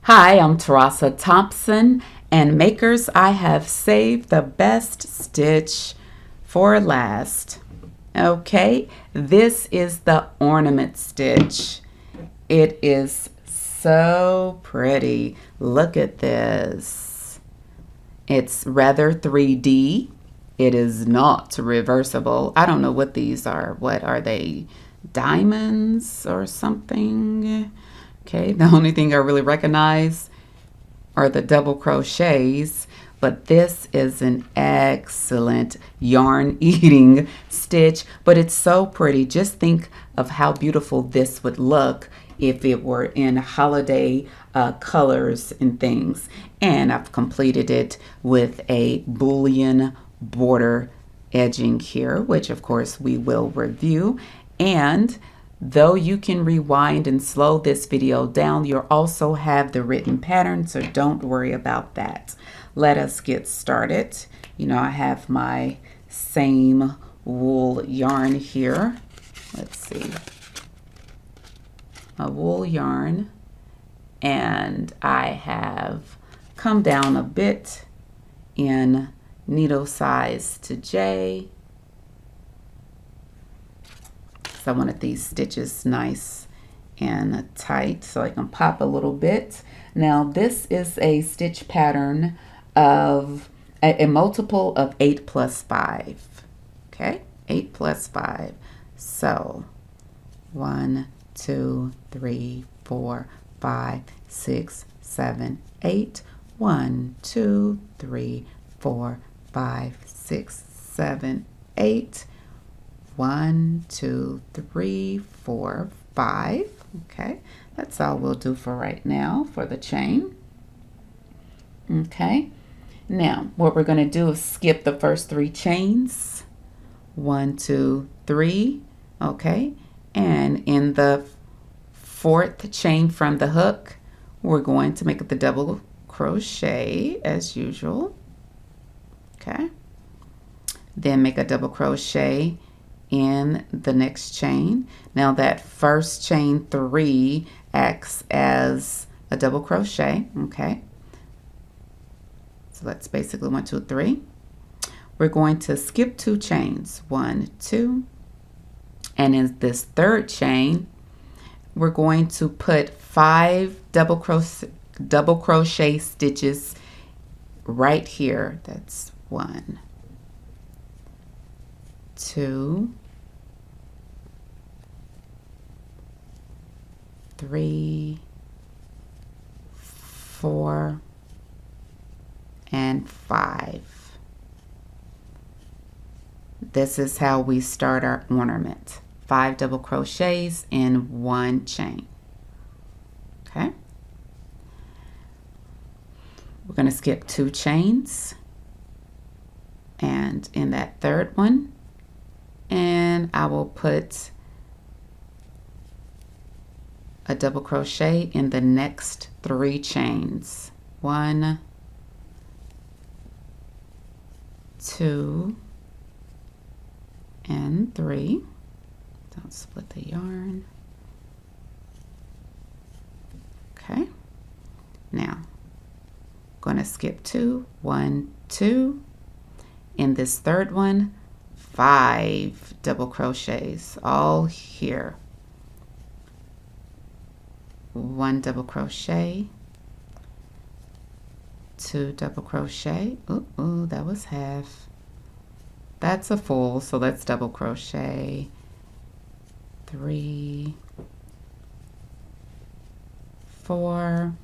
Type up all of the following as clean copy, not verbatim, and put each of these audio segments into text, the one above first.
Hi, I'm Terassah Thompson, and makers, I have saved the best stitch for last. Okay, this is the ornament stitch. It is so pretty. Look at this. It's rather 3D. It is not reversible. I don't know what these are. What are they? Diamonds or something? Okay, the only thing I really recognize are the double crochets, but this is an excellent yarn eating stitch, but it's so pretty. Just think of how beautiful this would look if it were in holiday colors and things. And I've completed it with a bullion border edging here, which of course we will review. And though you can rewind and slow this video down, you'll also have the written pattern, so don't worry about that. Let us get started. You know, I have my same wool yarn here. Let's see. A wool yarn, and I have come down a bit in needle size to J. So I wanted these stitches nice and tight so I can pop a little bit. Now this is a stitch pattern of a multiple of 8 plus 5. Okay, 8 plus 5. So 1, 2, 3, 4, 5, 6, 7, 8. 1, 2, 3, 4, 5, 6, 7, 8. 1, 2, 3, 4, 5. Okay, that's all we'll do for right now for the chain. Okay, now what we're going to do is skip the first 3 chains. 1, 2, 3. Okay, and in the 4th chain from the hook, we're going to make the double crochet as usual. Okay, then make a double crochet in the next chain. Now that first chain 3 acts as a double crochet. Okay, so that's basically 1, 2, 3. We're going to skip 2 chains, 1, 2, and in this 3rd chain we're going to put 5 double crochet stitches right here. That's 1, 2, 3, 4, and 5. This is how we start our ornament. 5 double crochets in 1 chain. Okay. We're going to skip 2 chains, and in that 3rd one, and I will put a double crochet in the next 3 chains. 1, 2, and 3. Don't split the yarn. Okay, now I'm going to skip 2, 1, 2. In this 3rd one, 5 double crochets all here. 1 double crochet, 2 double crochet. Ooh, that was half. That's a full, so let's double crochet. 3, 4,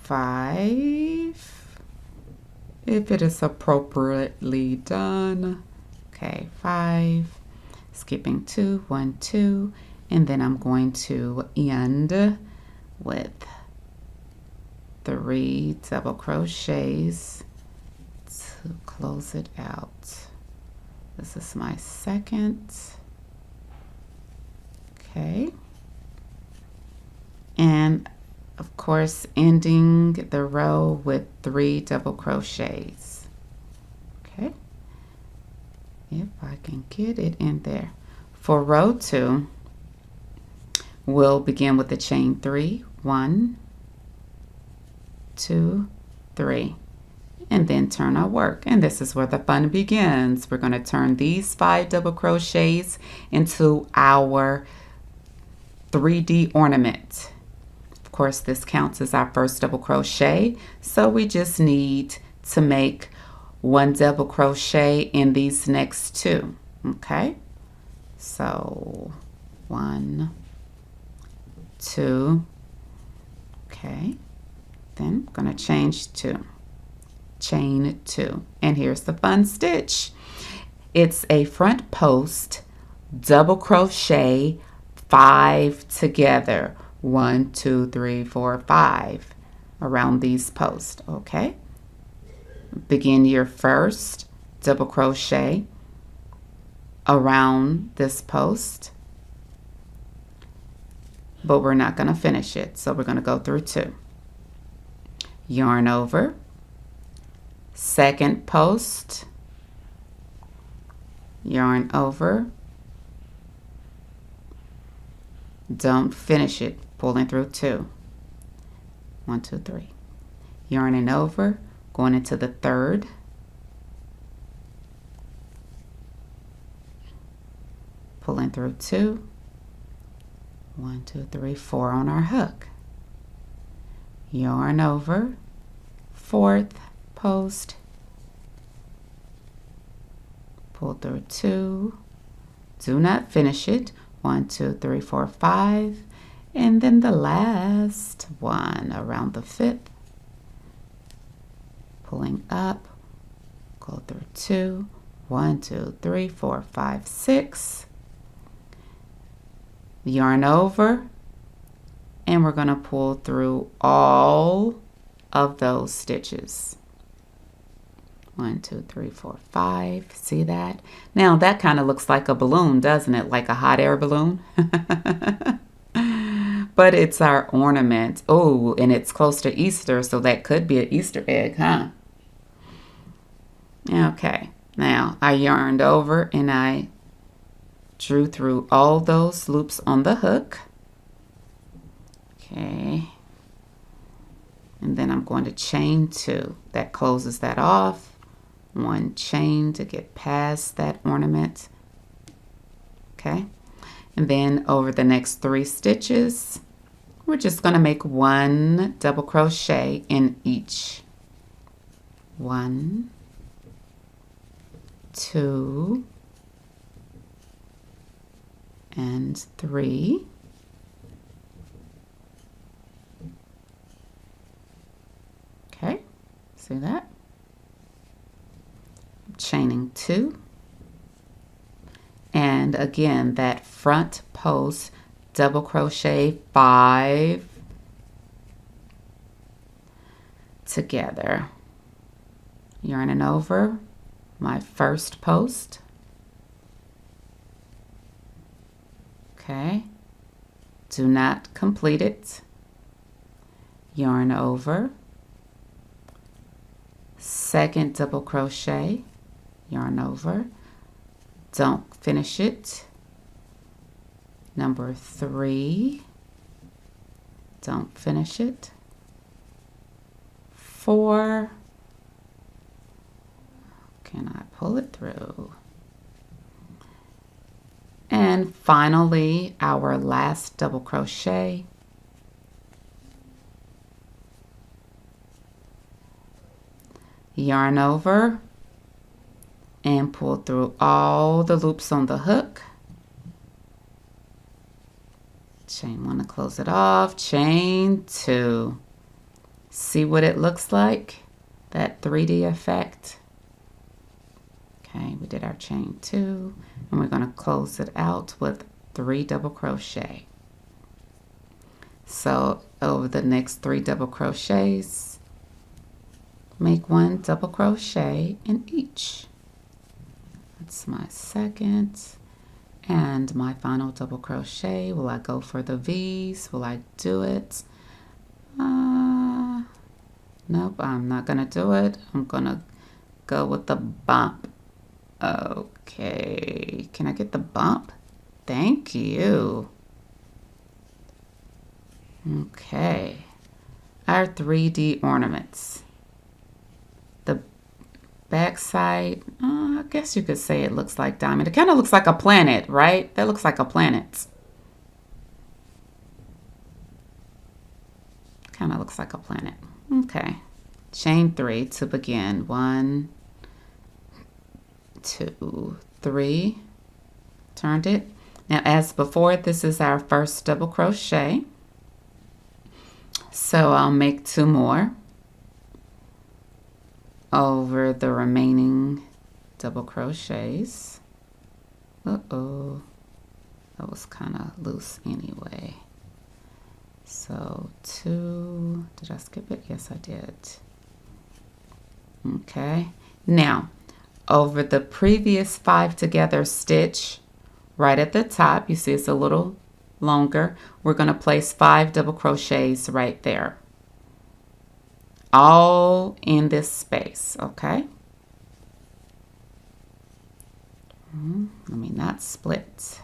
5. If it is appropriately done. Okay, 5. Skipping 2, 1, 2, and then I'm going to end with 3 double crochets to close it out. This is my 2nd. Okay, and of course ending the row with 3 double crochets. Okay, if I can get it in there. For row 2, we'll begin with the chain 3. 1, 2, 3. And then turn our work. And this is where the fun begins. We're going to turn these 5 double crochets into our 3D ornament. Of course, this counts as our first double crochet, so we just need to make 1 double crochet in these next 2. Okay, so 1, 2. Okay, then I'm going to change 2. Chain 2, and here's the fun stitch. It's a front post double crochet 5 together. 1, 2, 3, 4, 5 around these posts. Okay, begin your first double crochet around this post, but we're not going to finish it, so we're going to go through 2. Yarn over, second post, yarn over, don't finish it, pulling through 2. 1, 2, 3. Yarning over, going into the third, pulling through 2. 1, 2, 3, 4 on our hook. Yarn over, fourth post, pull through 2. Do not finish it. 1, 2, 3, 4, 5, and then the last one around the 5th, pulling up, go through 2. 1, 2, 3, 4, 5, 6. Yarn over, and we're going to pull through all of those stitches. 1, 2, 3, 4, 5. See that? Now that kind of looks like a balloon, doesn't it? Like a hot air balloon. But it's our ornament. Oh, and it's close to Easter, so that could be an Easter egg, huh? Okay, now I yarned over and I drew through all those loops on the hook. Okay, and then I'm going to chain 2. That closes that off. 1 chain to get past that ornament. Okay, and then over the next 3 stitches, we're just going to make 1 double crochet in each. 1, 2, and 3. Okay, see that? Chaining 2, and again that front post double crochet 5 together, yarning over my first post. Okay, do not complete it. Yarn over, second double crochet, yarn over, don't finish it. Number 3, don't finish it. 4, can I pull it through? And finally, our last double crochet. Yarn over and pull through all the loops on the hook. Chain 1 to close it off, chain 2. See what it looks like? That 3D effect. Okay, we did our chain 2, and we're going to close it out with 3 double crochet. So over the next 3 double crochets, make 1 double crochet in each. That's my second and my final double crochet. Will I go for the V's? Will I do it? Nope, I'm not gonna do it. I'm gonna go with the bump. Okay, can I get the bump? Thank you. Okay, our 3D ornaments. The back side, I guess you could say it looks like diamond. It kind of looks like a planet, right? That looks like a planet. Kind of looks like a planet. Okay, chain 3 to begin. 1, 2, 3. Turned it. Now, as before, this is our first double crochet. So I'll make 2 more over the remaining double crochets. Uh-oh, that was kind of loose anyway. So 2, did I skip it? Yes, I did. Okay, now over the previous 5 together stitch, right at the top, you see it's a little longer, we're going to place 5 double crochets right there, all in this space. Okay, let me not split.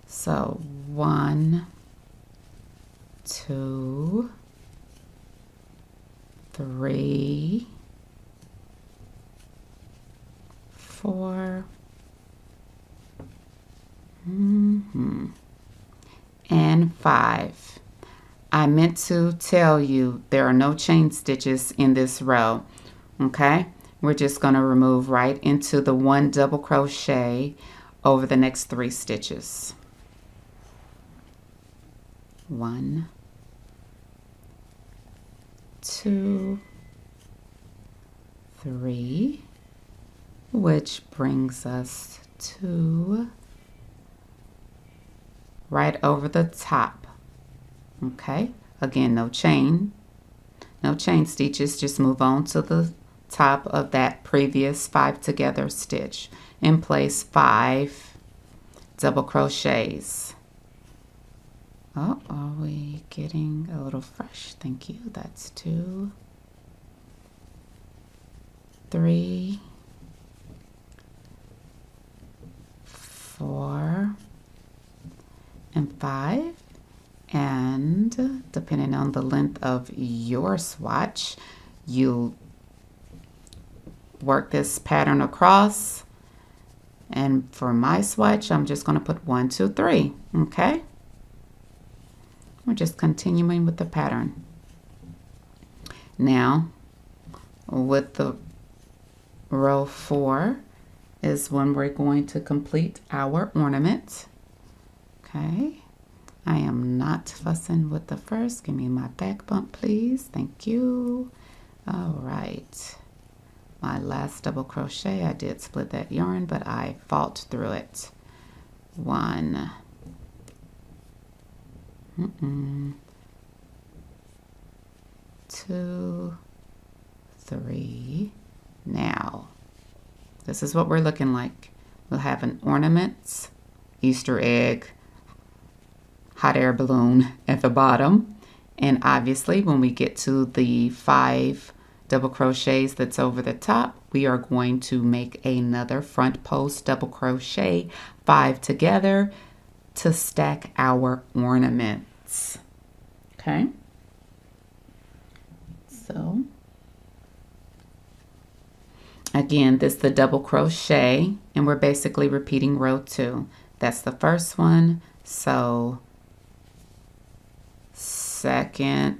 So 1, 2, 3, 4, and 5. I meant to tell you there are no chain stitches in this row. Okay, we're just going to remove right into the 1 double crochet over the next 3 stitches. 1, 2, 3, which brings us to right over the top. Okay, again, no chain stitches, just move on to the top of that previous 5 together stitch and place 5 double crochets. Oh, are we getting a little fresh? Thank you. That's 2, 3, 4, and 5. And depending on the length of your swatch, you'll work this pattern across. And for my swatch, I'm just going to put 1, 2, 3. Okay, we're just continuing with the pattern. Now, with the row 4 is when we're going to complete our ornament. Okay, I am not fussing with the first. Give me my back bump, please. Thank you. All right, my last double crochet, I did split that yarn, but I fought through it. 1, 2, 3. Now, this is what we're looking like. We'll have an ornament, Easter egg, hot air balloon at the bottom. And obviously, when we get to the 5 double crochets that's over the top, we are going to make another front post double crochet, 5 together, to stack our ornaments. Okay, so again, this is the double crochet, and we're basically repeating row 2. That's the first one. So second,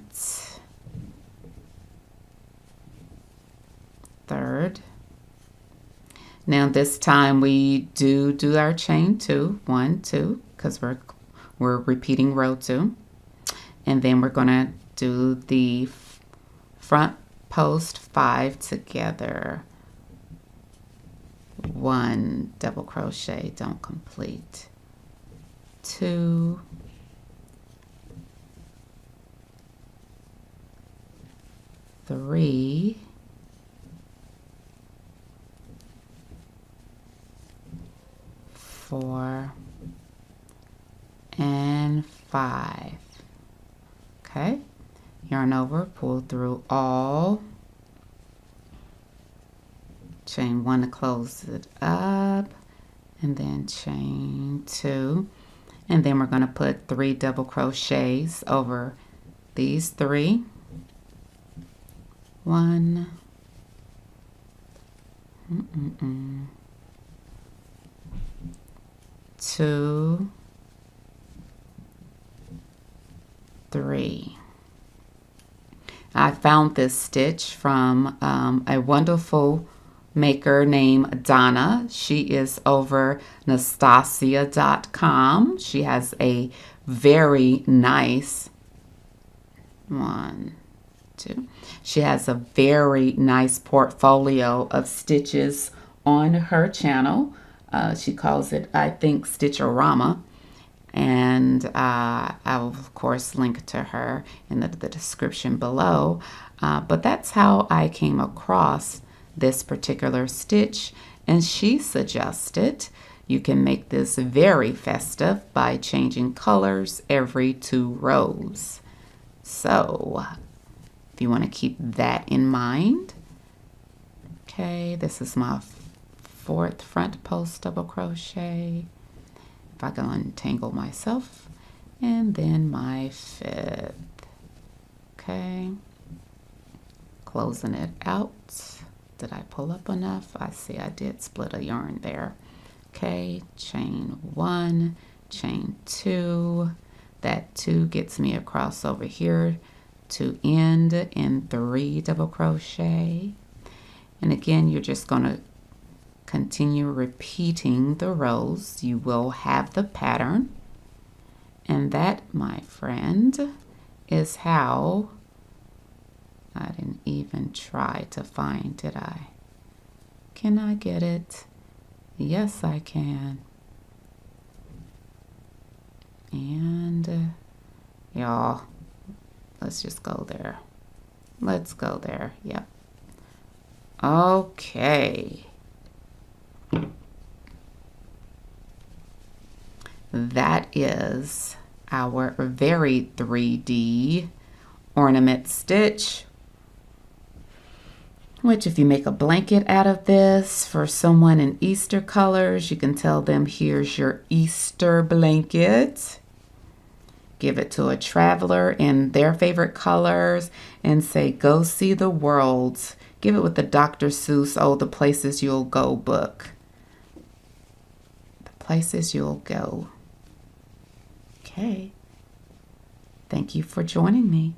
third. Now this time we do our chain 2, 1, 2, because we're repeating row 2, and then we're gonna do the front post 5 together, 1 double crochet, don't complete, 2, 3, 4, and 5. Okay, yarn over, pull through all, chain 1 to close it up, and then chain 2. And then we're going to put 3 double crochets over these 3. 1, 2, 3. I found this stitch from a wonderful maker named Donna. She is over Nastasia.com. She has a very nice she has a very nice portfolio of stitches on her channel. She calls it, I think, Stitchorama. And I will, of course, link to her in the description below. But that's how I came across this particular stitch. And she suggested you can make this very festive by changing colors every 2 rows. So if you want to keep that in mind. Okay, this is my 4th front post double crochet. If I can untangle myself, and then my 5th. Okay, closing it out. Did I pull up enough? I see I did split a yarn there. Okay, chain 1, chain 2. That 2 gets me across over here to end in 3 double crochet. And again, you're just going to continue repeating the rows. You will have the pattern. And that, my friend, is how I didn't even try to find, did I? Can I get it? Yes, I can. And y'all, let's just go there. Let's go there. Yep. Okay. That is our very 3D ornament stitch, which if you make a blanket out of this for someone in Easter colors, you can tell them, here's your Easter blanket. Give it to a traveler in their favorite colors and say, go see the world. Give it with the Dr. Seuss, oh, the places you'll go book. The places you'll go. Okay. Thank you for joining me.